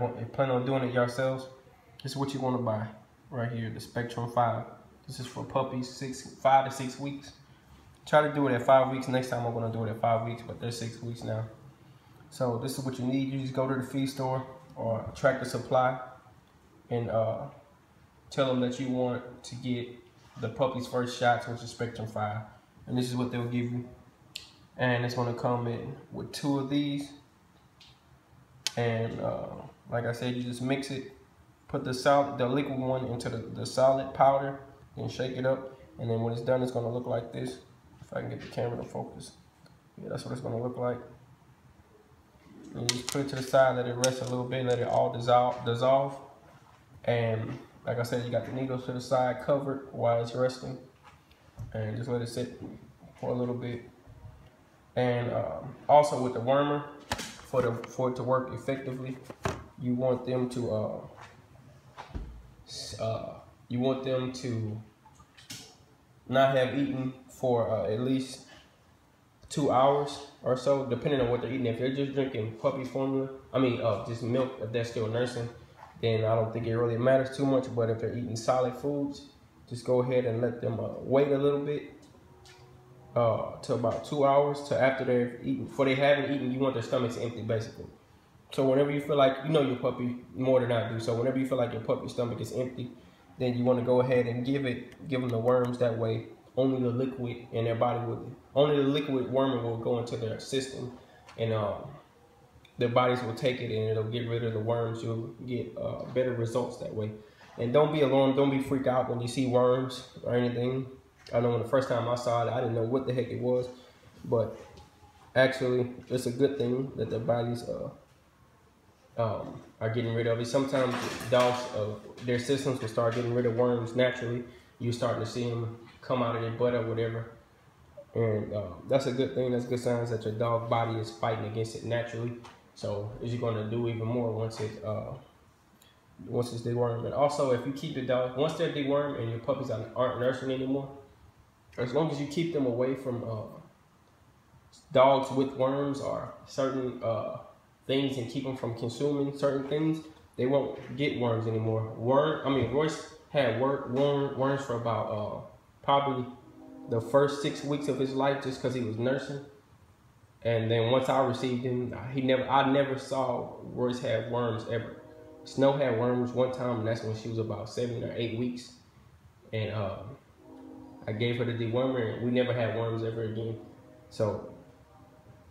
y'all plan on doing it yourselves, this is what you want to buy right here, the Spectrum 5. This is for puppies 5 to 6 weeks. Try to do it at 5 weeks. Next time I'm going to do it at 5 weeks, but they're 6 weeks now. So this is what you need. You just go to the feed store or Tractor Supply and tell them that you want to get the puppy's first shots, which is Spectrum 5. And this is what they'll give you. And it's going to come in with 2 of these. And like I said, you just mix it. Put the liquid one into the solid powder and shake it up. And then when it's done, it's going to look like this. If I can get the camera to focus. Yeah, that's what it's going to look like. And you just put it to the side, let it rest a little bit, let it all dissolve. And like I said, you got the needles to the side covered while it's resting. And just let it sit for a little bit. And also with the wormer, for it to work effectively, you want them to not have eaten for at least 2 hours or so, depending on what they're eating. If they're just drinking puppy formula, just milk, if they're still nursing, then I don't think it really matters too much. But if they're eating solid foods, just go ahead and let them wait a little bit to about 2 hours to after they've eaten. Before they haven't eaten, you want their stomachs empty, basically. So whenever you feel like, you know your puppy more than I do, so whenever you feel like your puppy's stomach is empty, then you want to go ahead and give them the worms. That way only the liquid in their body only the liquid worm will go into their system, and their bodies will take it and it'll get rid of the worms. You'll get better results that way. And don't be alarmed, don't be freaked out when you see worms or anything. I know when the first time I saw it, I didn't know what the heck it was, but actually it's a good thing that their bodies are getting rid of it. Sometimes dogs, their systems will start getting rid of worms naturally. You're starting to see them come out of their butt or whatever. And that's a good thing. That's good signs that your dog body is fighting against it naturally. So you're going to do even more once it's dewormed. And also, if you keep the dog, once they're dewormed and your puppies aren't nursing anymore, as long as you keep them away from dogs with worms or certain things and keep them from consuming certain things, they won't get worms anymore. Royce had worms for about probably the first 6 weeks of his life, just because he was nursing. And then once I received him, I never saw Royce have worms ever. Snow had worms one time, and that's when she was about 7 or 8 weeks. And I gave her the dewormer, and we never had worms ever again. So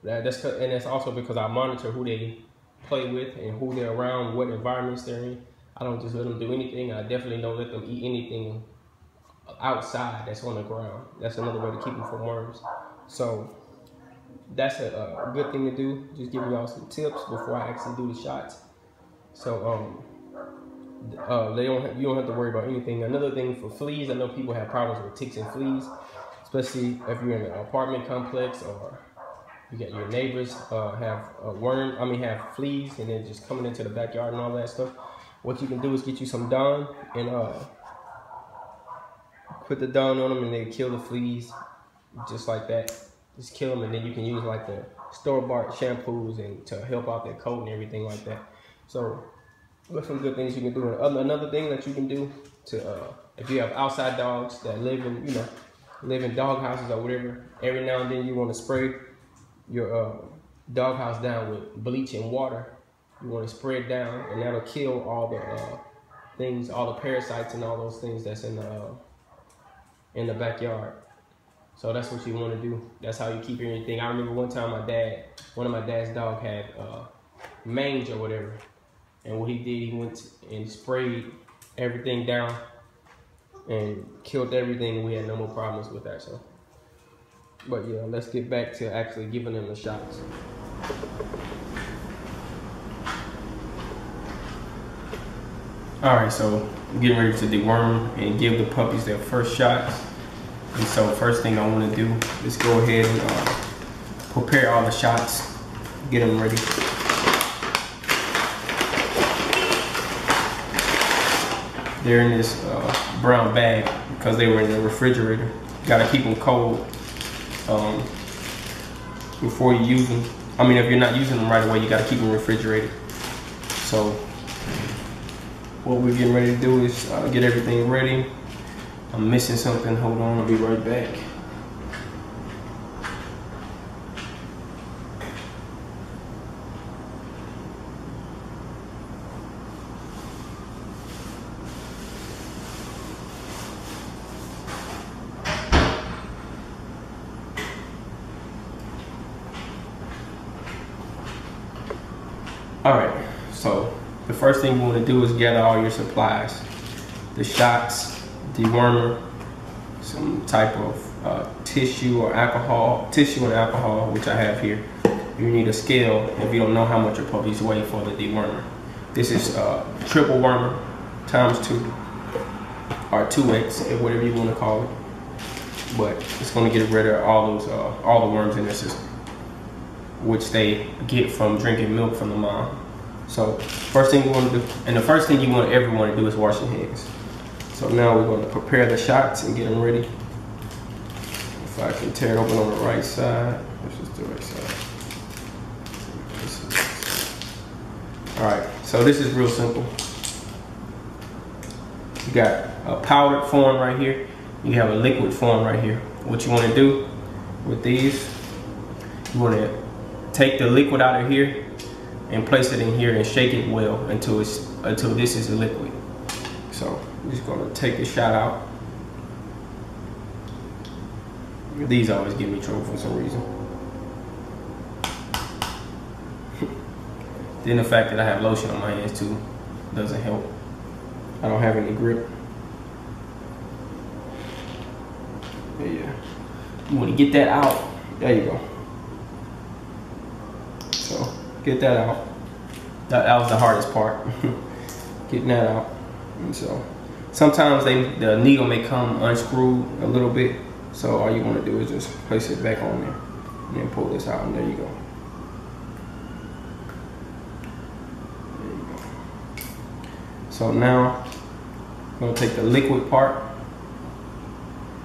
that's also because I monitor who they play with and who they're around, what environments they're in. I don't just let them do anything. I definitely don't let them eat anything outside that's on the ground. That's another way to keep them from worms. So that's a good thing to do. Just giving y'all some tips before I actually do the shots. So you don't have to worry about anything. Another thing for fleas, I know people have problems with ticks and fleas, especially if you're in an apartment complex or you got your neighbors have fleas and they're just coming into the backyard and all that stuff. What you can do is get you some Dawn and put the Dawn on them, and they kill the fleas just like that. Just kill them, and then you can use like the store-bought shampoos and to help out their coat and everything like that. So there's some good things you can do. Another thing that you can do to if you have outside dogs that live in dog houses or whatever, every now and then you want to spray your dog house down with bleaching water. You want to spray it down, and that'll kill all the all the parasites and all those things that's in the backyard. So that's what you want to do. That's how you keep everything. I remember one time one of my dad's dog had mange or whatever, and what he did, he went and sprayed everything down and killed everything. We had no more problems with that. So, but yeah, let's get back to actually giving them the shots. All right, so I'm getting ready to deworm and give the puppies their first shots. And so first thing I want to do is go ahead and prepare all the shots, get them ready. They're in this brown bag because they were in the refrigerator. You gotta keep them cold before you use them. If you're not using them right away, you gotta keep them refrigerated. So what we're getting ready to do is get everything ready. I'm missing something. Hold on, I'll be right back. All right, so the first thing you want to do is gather all your supplies. The shots, dewormer, some type of tissue and alcohol, which I have here. You need a scale if you don't know how much your puppies weigh for the dewormer. This is triple wormer ×2 or 2x, whatever you want to call it. But it's going to get rid of all those all the worms in their system, which they get from drinking milk from the mom. So first thing you want to do, and the first thing you want everyone to do is wash your hands. So now we're going to prepare the shots and get them ready. If I can tear it open on the right side, this is the right side. All right, so this is real simple. You got a powdered form right here. You have a liquid form right here. What you want to do with these, you want to take the liquid out of here and place it in here and shake it well until this is a liquid. So I'm just gonna take the shot out. These always give me trouble for some reason. Then the fact that I have lotion on my hands too doesn't help. I don't have any grip. But yeah, you want to get that out. There you go. So get that out. That was the hardest part. Getting that out. And so sometimes the needle may come unscrewed a little bit. So all you want to do is just place it back on there and then pull this out, and there you go. There you go. So now I'm going to take the liquid part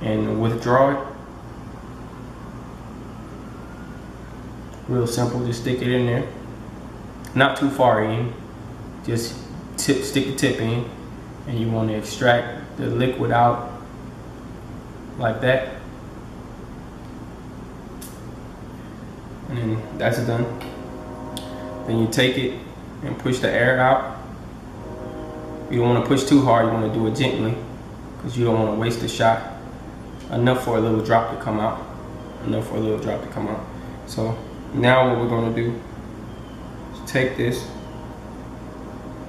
and withdraw it. Real simple, just stick it in there. Not too far in, just stick the tip in, and you want to extract the liquid out like that. And then that's done. Then you take it and push the air out. You don't want to push too hard, you want to do it gently because you don't want to waste the shot. Enough for a little drop to come out. Enough for a little drop to come out. So now what we're going to do is take this,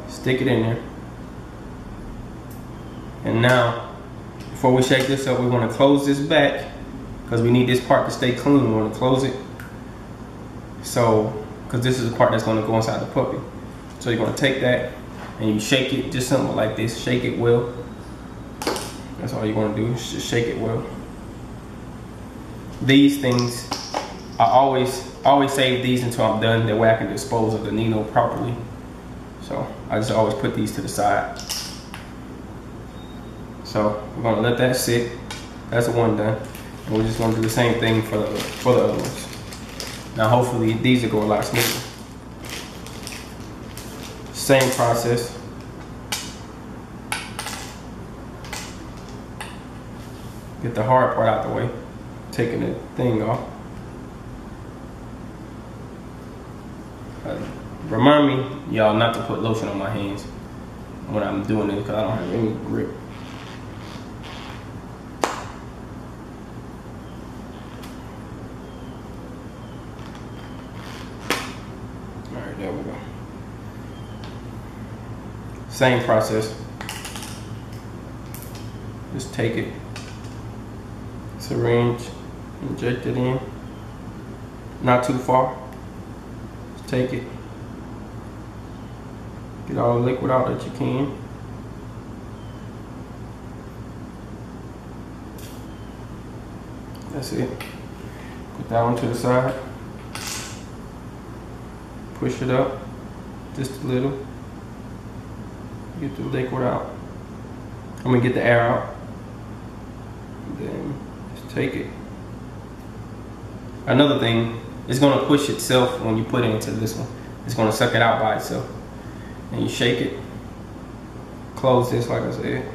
stick it in there, and now before we shake this up, we want to close this back because we need this part to stay clean. We want to close it, so because this is the part that's going to go inside the puppy. So you're going to take that and you shake it just something like this. Shake it well. That's all you want to do, is just shake it well. These things, I always save these until I'm done. That way I can dispose of the needle properly. So I just always put these to the side. So we're gonna let that sit. That's one done. And we're just gonna do the same thing for the other ones. Now hopefully these will go a lot smoother. Same process. Get the hard part out the way. Taking the thing off. Remind me, y'all, not to put lotion on my hands when I'm doing it because I don't have any grip. Alright, there we go. Same process. Just take it, syringe, inject it in, not too far. Just take it, get all the liquid out that you can. That's it. Put that one to the side. Push it up just a little. Get the liquid out. I'm gonna get the air out. And then just take it. Another thing, it's gonna push itself when you put it into this one. It's gonna suck it out by itself. And you shake it. close this like I said.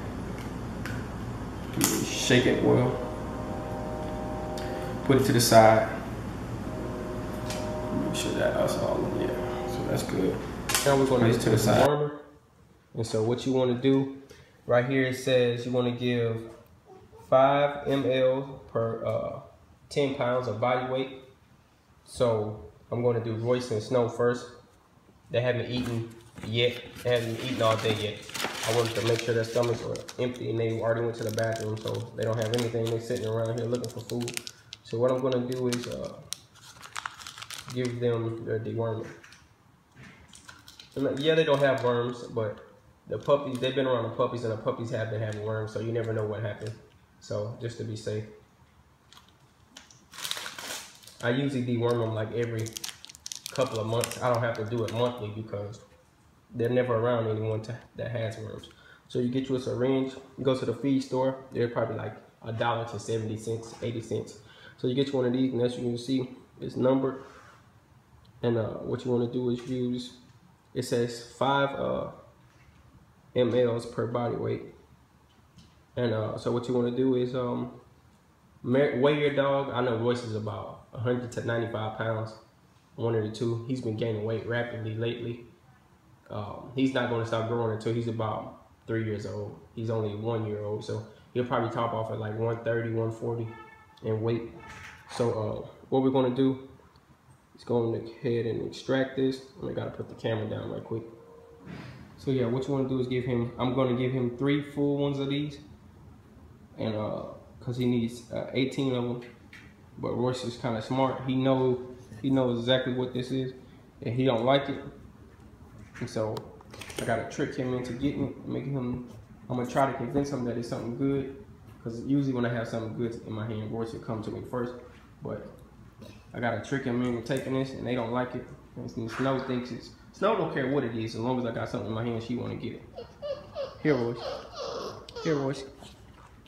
Shake it well. Put it to the side. Make sure that that's all, yeah. So that's good. Now we're going to to the side. Warmer. And so what you want to do, right here it says you want to give 5 ml per 10 pounds of body weight. So I'm going to do Royce and Snow first. They haven't eaten yet. They haven't eaten all day yet. I wanted to make sure their stomachs were empty and they already went to the bathroom, so they don't have anything. They're sitting around here looking for food. So what I'm going to do is give them their dewormer. Yeah, they don't have worms, but the puppies, they've been around the puppies and the puppies have been having worms, so you never know what happened. So just to be safe. I usually deworm them like every couple of months. I don't have to do it monthly because they're never around anyone that has worms. So you get you a syringe, you go to the feed store, they're probably like $1 to 70 cents, 80 cents. So you get you one of these, and as you can see, it's numbered. And what you want to do is use, it says 5 mLs per body weight. And so what you want to do is weigh your dog. I know Royce is about 100 to 95 pounds, one of the two. He's been gaining weight rapidly lately. He's not going to stop growing until he's about 3 years old. He's only 1 year old, so he'll probably top off at like 130, 140 in weight. So what we're going to do is go ahead and extract this. I gotta put the camera down right quick. So yeah, what you want to do is give him, I'm going to give him 3 full ones of these, and because he needs 18 of them. But Royce is kind of smart. He knows exactly what this is, and he don't like it. And so I gotta trick him into getting it, making him. I'm gonna try to convince him that it's something good, because usually when I have something good in my hand, Royce will come to me first. But I gotta trick him into taking this, and they don't like it. And Snow thinks it's. Snow don't care what it is, as long as I got something in my hand, she wanna get it. Here, Royce. Here, Royce.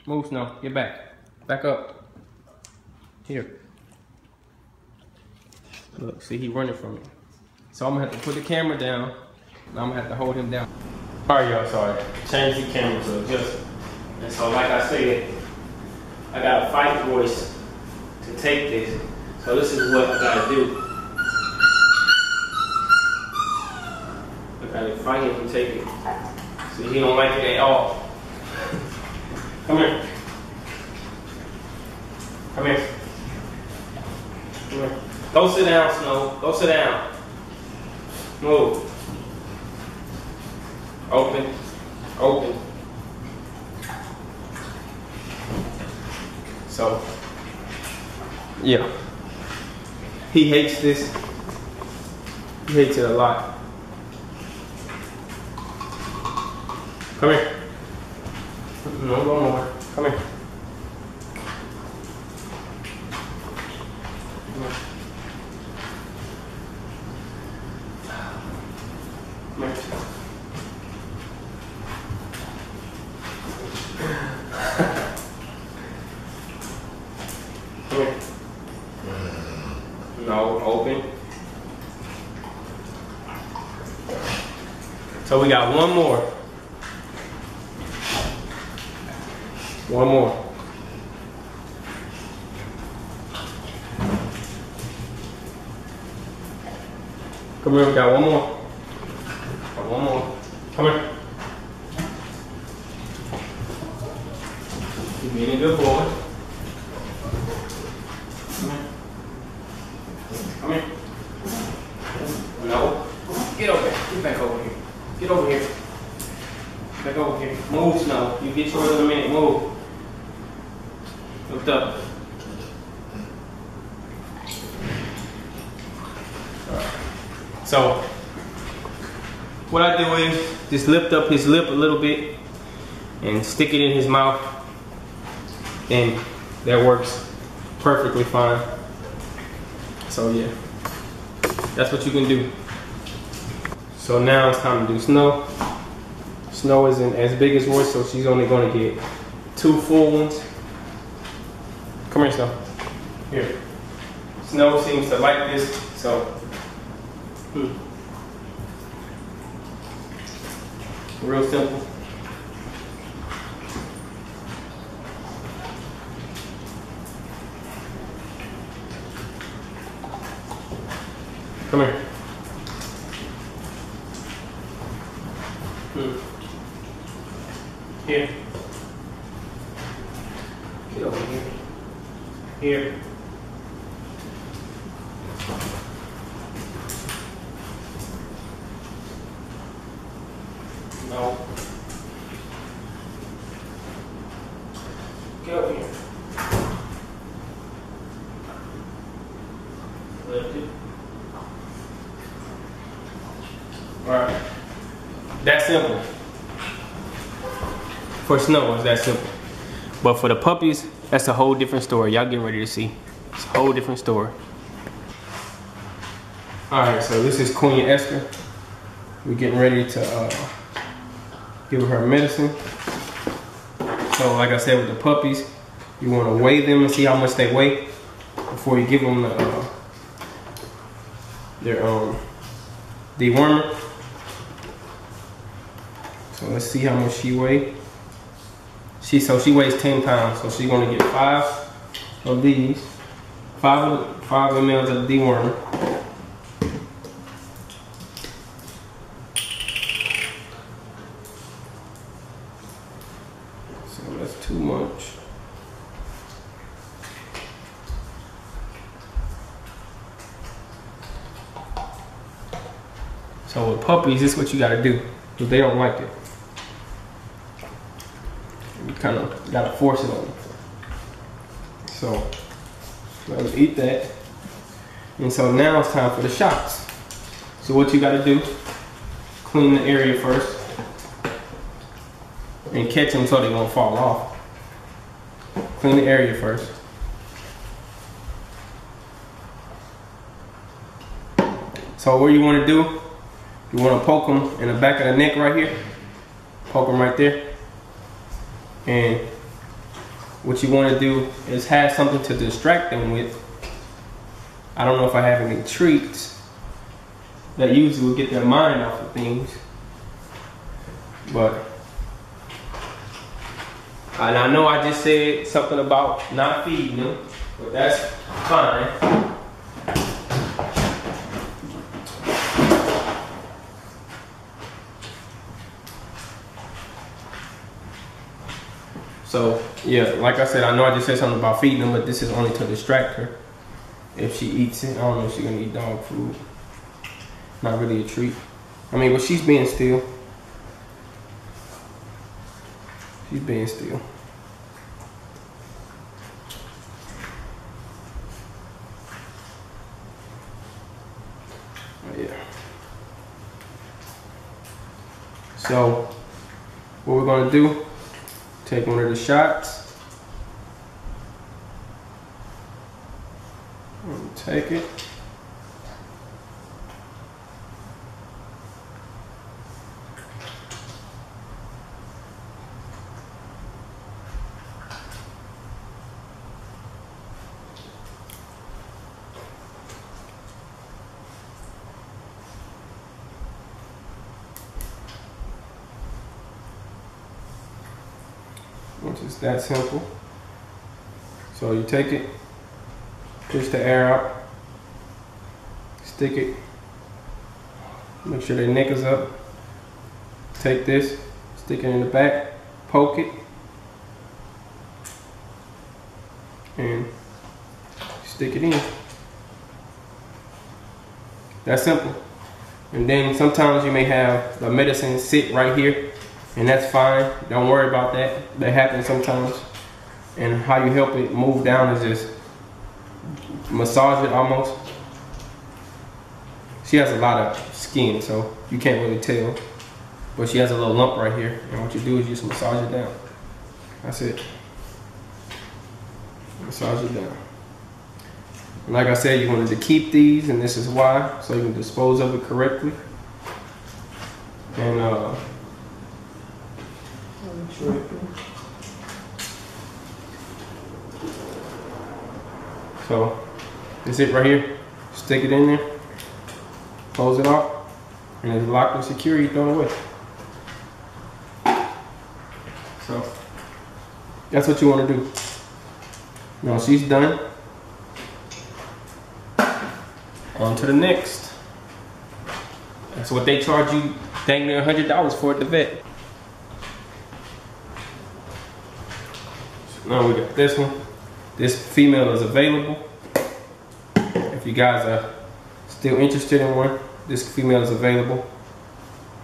Move, Snow. Get back. Back up. Here. Look, see, he running from me. So I'm gonna have to put the camera down. And I'm gonna have to hold him down. All right, y'all, sorry. Change the camera to adjust. And so, like I said, I gotta fight Royce to take this. So this is what I gotta do. I gotta fight him to take it. See, he don't like it at all. Come here. Come here. Come here. Go sit down, Snow. Go sit down. Move. Open. Open. So, yeah. He hates this. He hates it a lot. Come here. No more. Come here. No, open. So we got one more. One more. Come here, we got one more. Got one more. Come here. You're being a good boy. Come here. Come here. No. Get over here. Get back over here. Get over here. Back over here. Move, Snow. You get yours in a minute. Move. Lift up. So, what I do is just lift up his lip a little bit and stick it in his mouth, and that works perfectly fine. So yeah, that's what you can do. So now it's time to do Snow. Snow isn't as big as Royce, so she's only going to get 2 full ones. Come here, Snow. Here. Snow seems to like this, so. Real simple. Come here. Here. Get over here. Here. No. Get over here. Lift it. Alright. That's simple. For Snow, it's that simple. But for the puppies, that's a whole different story. Y'all getting ready to see. It's a whole different story. Alright, so this is Queen Esther. We're getting ready to give her medicine. So like I said with the puppies, you want to weigh them and see how much they weigh before you give them their dewormer. So let's see how much she weighs. She weighs 10 pounds, so she's gonna get 5 of these, 5 mLs of dewormer. So that's too much. So with puppies, this is what you gotta do, because they don't like it. You kind of gotta force it on them. So let them eat that. And so now it's time for the shots. So what you gotta do, clean the area first and catch them so they won't fall off. Clean the area first. So what you wanna do, you wanna poke them in the back of the neck right here. Poke them right there. And what you want to do is have something to distract them with. I don't know if I have any treats that usually will get their mind off of things, but and I know I just said something about not feeding them, but that's fine. So yeah, like I said, I know I just said something about feeding them, but this is only to distract her. If she eats it, I don't know if she's gonna eat dog food. Not really a treat. I mean, but she's being still. She's being still. Oh, yeah. So what we're gonna do, take one of the shots. Take it. Which is that simple. So you take it, push the air out, stick it, make sure their neck is up. Take this, stick it in the back, poke it, and stick it in. That's simple. And then sometimes you may have the medicine sit right here, and that's fine. Don't worry about that. That happens sometimes. And how you help it move down is just massage it almost. She has a lot of skin, so you can't really tell. But she has a little lump right here. And what you do is you just massage it down. That's it. Massage it down. And like I said, you wanted to keep these, and this is why, so you can dispose of it correctly. And so that's it right here. Stick it in there, close it off, and it's locked and secure. You throw it away. So that's what you want to do. Now she's done. On to the next. That's what they charge you, dang near $100 for at the vet. So now we got this one. This female is available. If you guys are still interested in one, this female is available.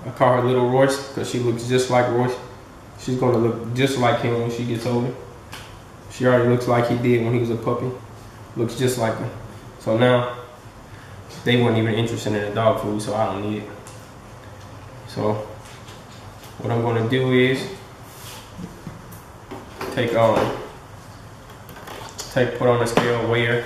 I call her Little Royce because she looks just like Royce. She's gonna look just like him when she gets older. She already looks like he did when he was a puppy. Looks just like him. So now, they weren't even interested in the dog food, so I don't need it. So, what I'm gonna do is put on a scale, weigh her.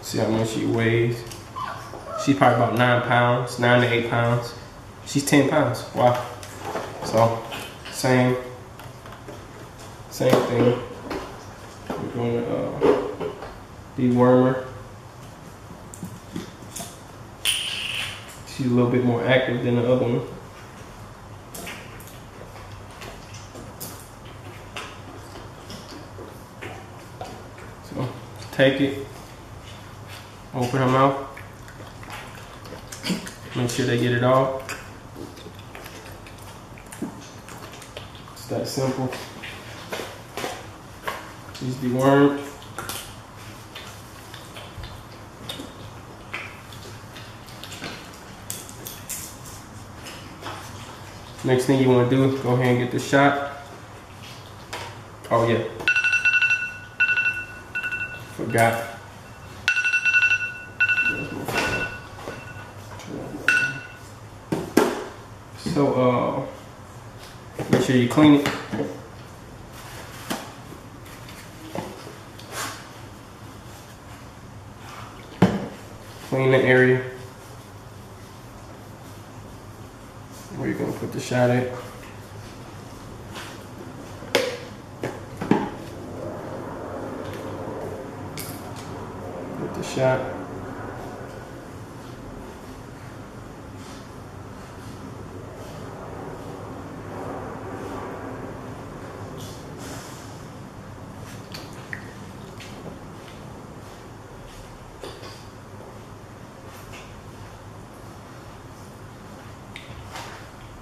See how much she weighs. She's probably about 9 pounds, 9 to 8 pounds. She's 10 pounds, wow. So, same thing. We're gonna deworm her. She's a little bit more active than the other one. So, take it, open her mouth. Make sure they get it all. It's that simple. She's dewormed. Next thing you want to do is go ahead and get the shot. Oh yeah. Forgot. So make sure you clean it. Clean the area where you're gonna put the shot at. Put the shot.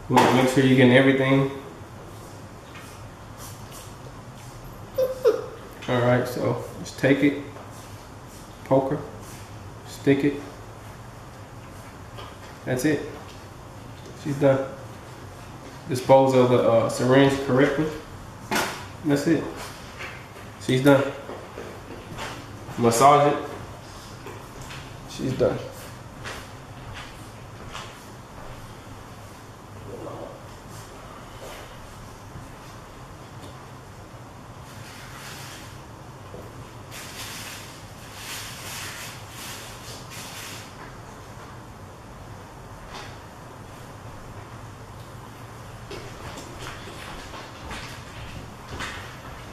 You want to make sure you're getting everything. Alright, so just take it, poke her, stick it. That's it. She's done. Dispose of the syringe correctly. That's it. She's done. Massage it. She's done.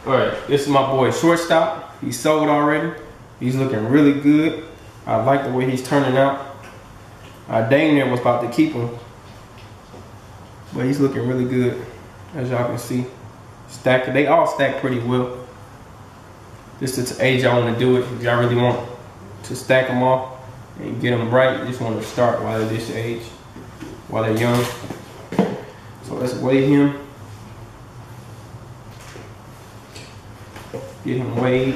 Alright, this is my boy Shortstop. He's sold already. He's looking really good. I like the way he's turning out. Dang near was about to keep him, but he's looking really good, as y'all can see. Stacked, they all stack pretty well. This is the age I want to do it. If y'all really want to stack them off and get them right, you just want to start while they're this age, while they're young. So let's weigh him. Get him weighed.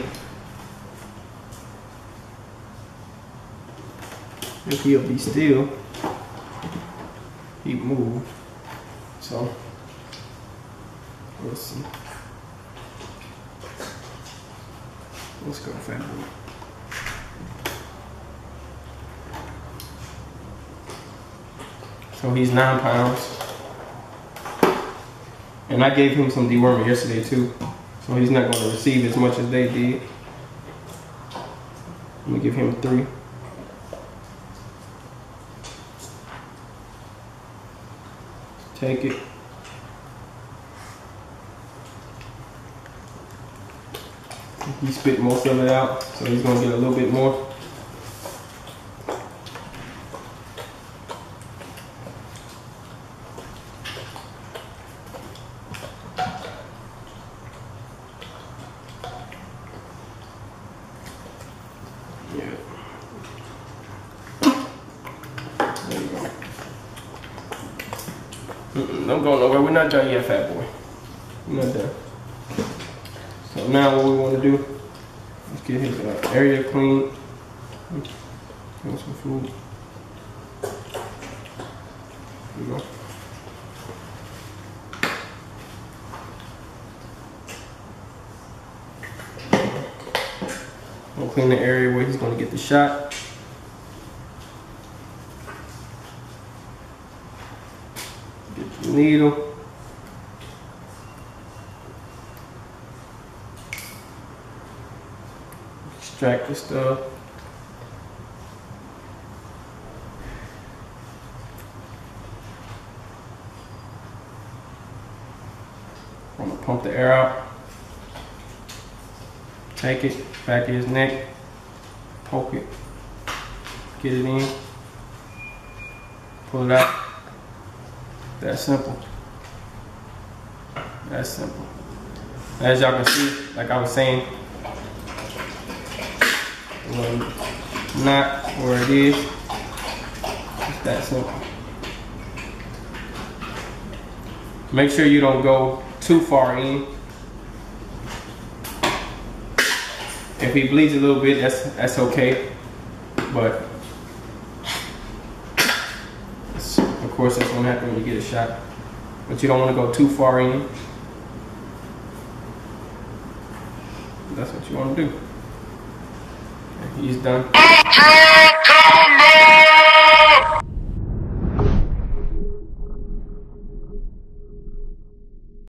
If he'll be still, he moved. So let's see. Let's go, fat boy. So he's 9 pounds. And I gave him some dewormer yesterday too. So he's not going to receive as much as they did. Let me give him 3. Take it. He spit most of it out, so he's going to get a little bit more. Don't go nowhere. We're not done yet, fat boy. We're not done. So now what we want to do is get his area clean. Give him some food. There we go. We'll clean the area where he's going to get the shot. Get the needle. Extract the stuff. I'm gonna pump the air out. Take it back in his neck. Poke it. Get it in. Pull it out. That's simple. That's simple. As y'all can see, like I was saying, not where it is. It's that simple. Make sure you don't go too far in. If he bleeds a little bit, that's okay. But of course that's gonna happen when you get a shot. But you don't want to go too far in. That's what you want to do. He's done.